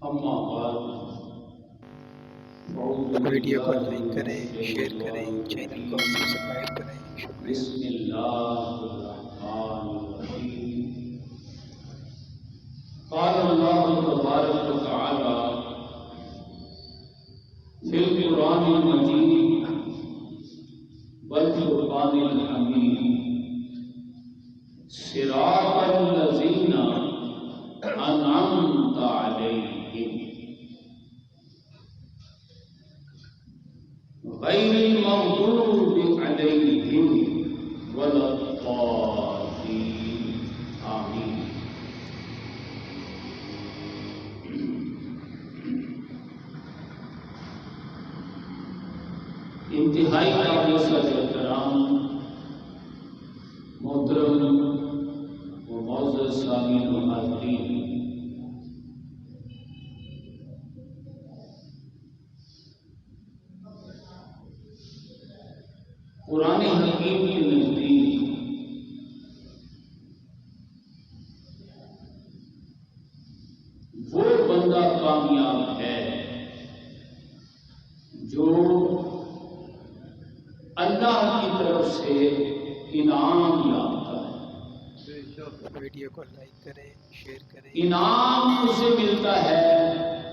اما بعد ویڈیو کو لائک کریں، شیئر کریں، چینل کو سبسکرائب کریں، شکریہ۔ بسم اللہ الرحمن الرحیم قال اللہ تبارک و تعالی فی القرآن المجید والفرقان الحمید صراط الذین انعمت علیہم غیر المغضوب علیہم ولا الضالین آمین۔ انتہائی قابل احترام محترم و معزز سامعین و حاضرین، قرآن حکیم کے نزدیک وہ بندہ کامیاب ہے جو اللہ کی طرف سے انعام یافتہ ہے۔ ویڈیو کو لائک کریں، شیئر کریں۔ انعام اسے ملتا ہے